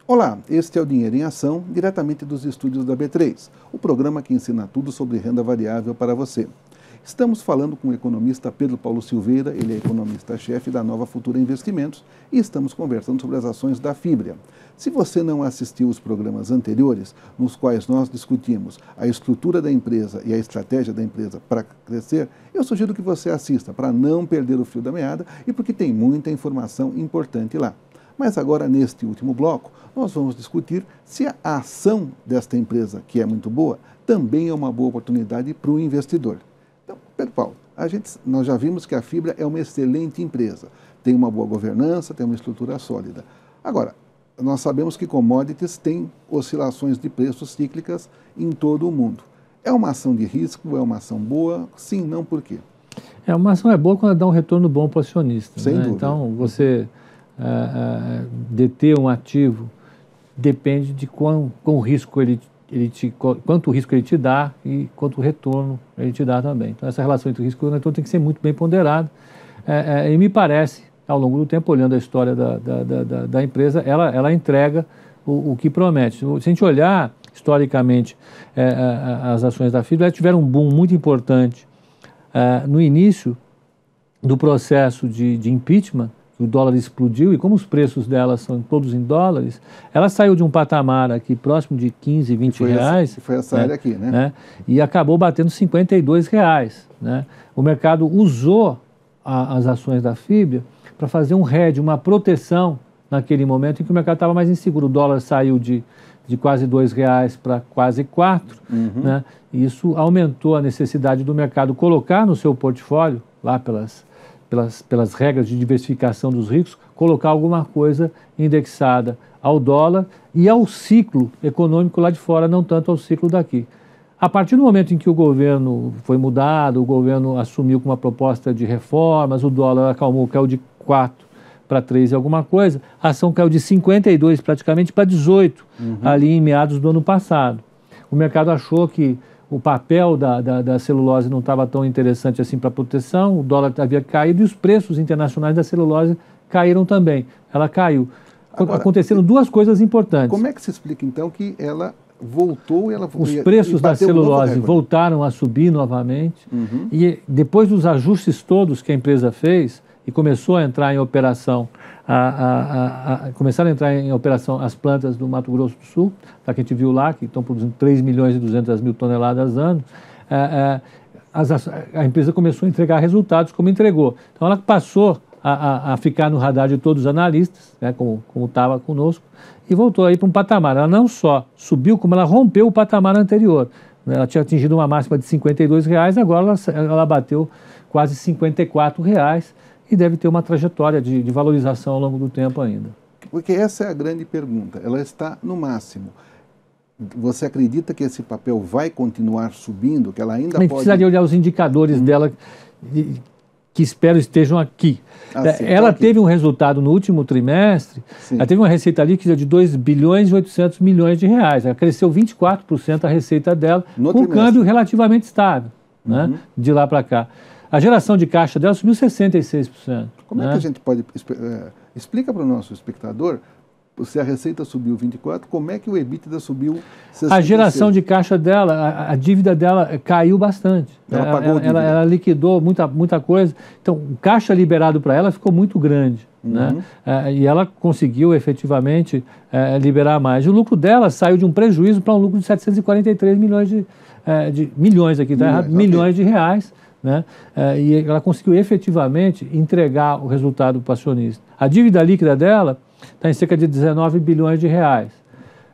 Olá, este é o Dinheiro em Ação, diretamente dos estúdios da B3, o programa que ensina tudo sobre renda variável para você. Estamos falando com o economista Pedro Paulo Silveira, ele é economista-chefe da Nova Futura Investimentos, e estamos conversando sobre as ações da Fibria. Se você não assistiu os programas anteriores, nos quais nós discutimos a estrutura da empresa e a estratégia da empresa para crescer, eu sugiro que você assista para não perder o fio da meada e porque tem muita informação importante lá. Mas agora, neste último bloco, nós vamos discutir se a ação desta empresa, que é muito boa, também é uma boa oportunidade para o investidor. Então, Pedro Paulo, nós já vimos que a Fibria é uma excelente empresa, tem uma boa governança, tem uma estrutura sólida. Agora, nós sabemos que commodities têm oscilações de preços cíclicas em todo o mundo. É uma ação de risco? É uma ação boa? Sim, não, por quê? Uma ação é boa quando dá um retorno bom para o acionista. Sem dúvida. Então, você deter um ativo depende de quanto risco ele te dá e quanto retorno ele te dá também. Então, essa relação entre risco e retorno tem que ser muito bem ponderada. E me parece, ao longo do tempo, olhando a história da empresa, ela entrega o que promete. Se a gente olhar historicamente as ações da Fibria, elas tiveram um boom muito importante no início do processo de impeachment. O dólar explodiu e como os preços delas são todos em dólares, ela saiu de um patamar aqui próximo de 15, 20 reais. Foi essa área aqui, né? E acabou batendo 52 reais. Né? O mercado usou as ações da Fibria para fazer um hedge, uma proteção naquele momento em que o mercado estava mais inseguro. O dólar saiu de quase 2 reais para quase 4. Né? E isso aumentou a necessidade do mercado colocar no seu portfólio, lá pelas regras de diversificação dos riscos, colocar alguma coisa indexada ao dólar e ao ciclo econômico lá de fora, não tanto ao ciclo daqui. A partir do momento em que o governo foi mudado, o governo assumiu com uma proposta de reformas, o dólar acalmou, caiu de 4 para 3 e alguma coisa, a ação caiu de 52 praticamente para 18, ali em meados do ano passado. O mercado achou que o papel da celulose não estava tão interessante assim para proteção, o dólar havia caído e os preços internacionais da celulose caíram também. Ela caiu. Agora, aconteceram duas coisas importantes. Como é que se explica, então, que ela voltou e os preços da celulose voltaram a subir novamente e depois dos ajustes todos que a empresa fez e começou a entrar em operação, começaram a entrar em operação as plantas do Mato Grosso do Sul, que a gente viu lá, que estão produzindo 3 milhões e 200 mil toneladas ano, a empresa começou a entregar resultados como entregou. Então ela passou a ficar no radar de todos os analistas, né, como estava conosco, e voltou aí para um patamar. Ela não só subiu, como ela rompeu o patamar anterior. Ela tinha atingido uma máxima de 52 reais, agora ela bateu quase 54 reais e deve ter uma trajetória de valorização ao longo do tempo ainda. Porque essa é a grande pergunta. Ela está no máximo. Você acredita que esse papel vai continuar subindo, que ela ainda pode... A gente precisaria olhar os indicadores dela, que espero estejam aqui. Ela teve um resultado no último trimestre, ela teve uma receita líquida de 2 bilhões e 800 milhões de reais. Ela cresceu 24% a receita dela, com um câmbio relativamente estável, né, de lá para cá. A geração de caixa dela subiu 66%. Como é que a gente pode... explica para o nosso espectador, se a receita subiu 24%, como é que o EBITDA subiu 66%? A geração de caixa dela, a dívida dela caiu bastante. Ela pagou dívida. Ela liquidou muita coisa. Então, o caixa liberado para ela ficou muito grande. Né? E ela conseguiu, efetivamente, liberar mais. O lucro dela saiu de um prejuízo para um lucro de 743 milhões milhões de reais. Né? E ela conseguiu efetivamente entregar o resultado para o acionista. A dívida líquida dela está em cerca de 19 bilhões de reais.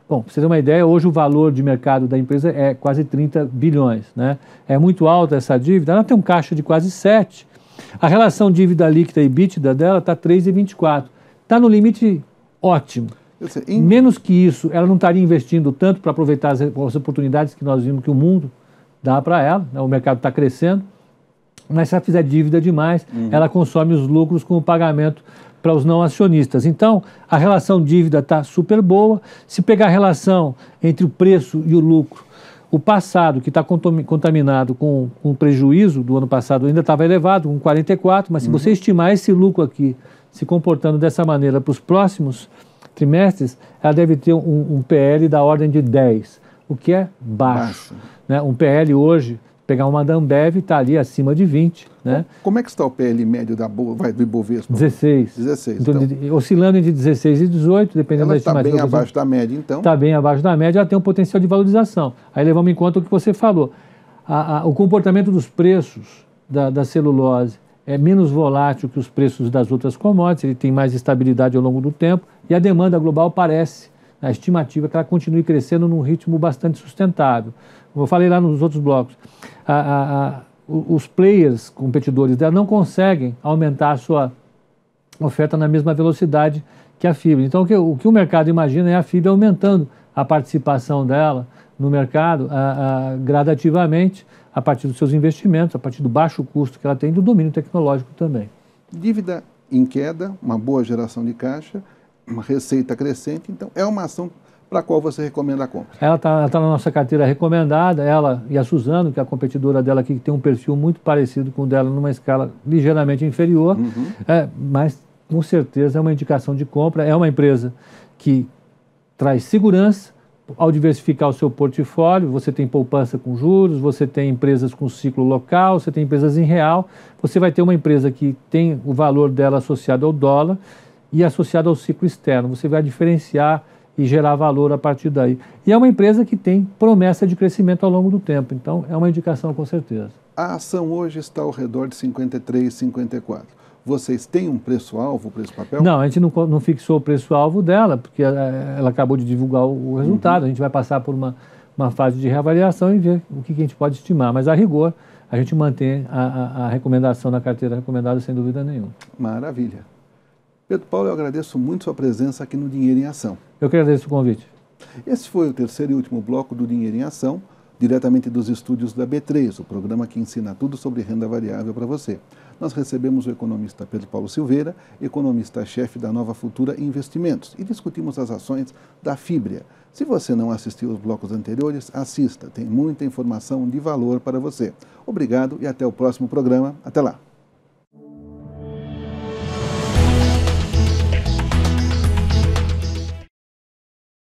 Bom, para você ter uma ideia, hoje o valor de mercado da empresa é quase 30 bilhões. Né? É muito alta essa dívida, ela tem um caixa de quase 7. A relação dívida líquida e EBITDA dela está 3,24. Está no limite ótimo. Menos que isso, ela não estaria investindo tanto para aproveitar as oportunidades que nós vimos que o mundo dá para ela, né? O mercado está crescendo. Mas se ela fizer dívida demais, ela consome os lucros com o pagamento para os não acionistas. Então, a relação dívida está super boa. Se pegar a relação entre o preço e o lucro, o passado, que está contaminado com o prejuízo do ano passado, ainda estava elevado, com 44, mas se você estimar esse lucro aqui se comportando dessa maneira para os próximos trimestres, ela deve ter um PL da ordem de 10, o que é baixo. Né? Um PL hoje, pegar uma da Ambev, está ali acima de 20. Né? Como é que está o PL médio do Ibovespa? 16. 16. Então, oscilando entre 16 e 18, dependendo da estimativa. Ela está bem abaixo da média, então? Está bem abaixo da média, ela tem um potencial de valorização. Aí levamos em conta o que você falou. O comportamento dos preços da celulose é menos volátil que os preços das outras commodities, ele tem mais estabilidade ao longo do tempo, e a demanda global parece, a estimativa é que ela continue crescendo num ritmo bastante sustentável. Como eu falei lá nos outros blocos, os players competidores dela não conseguem aumentar a sua oferta na mesma velocidade que a fibra. Então, o que o mercado imagina é a fibra aumentando a participação dela no mercado gradativamente, a partir dos seus investimentos, a partir do baixo custo que ela tem e do domínio tecnológico também. Dívida em queda, uma boa geração de caixa, uma receita crescente, então é uma ação para a qual você recomenda a compra. Ela tá na nossa carteira recomendada, ela e a Suzano, que é a competidora dela aqui, que tem um perfil muito parecido com o dela, numa escala ligeiramente inferior, mas com certeza é uma indicação de compra, é uma empresa que traz segurança. Ao diversificar o seu portfólio, você tem poupança com juros, você tem empresas com ciclo local, você tem empresas em real, você vai ter uma empresa que tem o valor dela associado ao dólar e associado ao ciclo externo. Você vai diferenciar e gerar valor a partir daí. E é uma empresa que tem promessa de crescimento ao longo do tempo, então é uma indicação com certeza. A ação hoje está ao redor de 53, 54. Vocês têm um preço-alvo para esse papel? Não, a gente não fixou o preço-alvo dela, porque ela acabou de divulgar o resultado. A gente vai passar por uma fase de reavaliação e ver o que a gente pode estimar. Mas, a rigor, a gente mantém a recomendação na carteira recomendada, sem dúvida nenhuma. Maravilha. Pedro Paulo, eu agradeço muito sua presença aqui no Dinheiro em Ação. Eu que agradeço o convite. Esse foi o terceiro e último bloco do Dinheiro em Ação, diretamente dos estúdios da B3, o programa que ensina tudo sobre renda variável para você. Nós recebemos o economista Pedro Paulo Silveira, economista-chefe da Nova Futura Investimentos, e discutimos as ações da Fibria. Se você não assistiu aos blocos anteriores, assista, tem muita informação de valor para você. Obrigado e até o próximo programa. Até lá!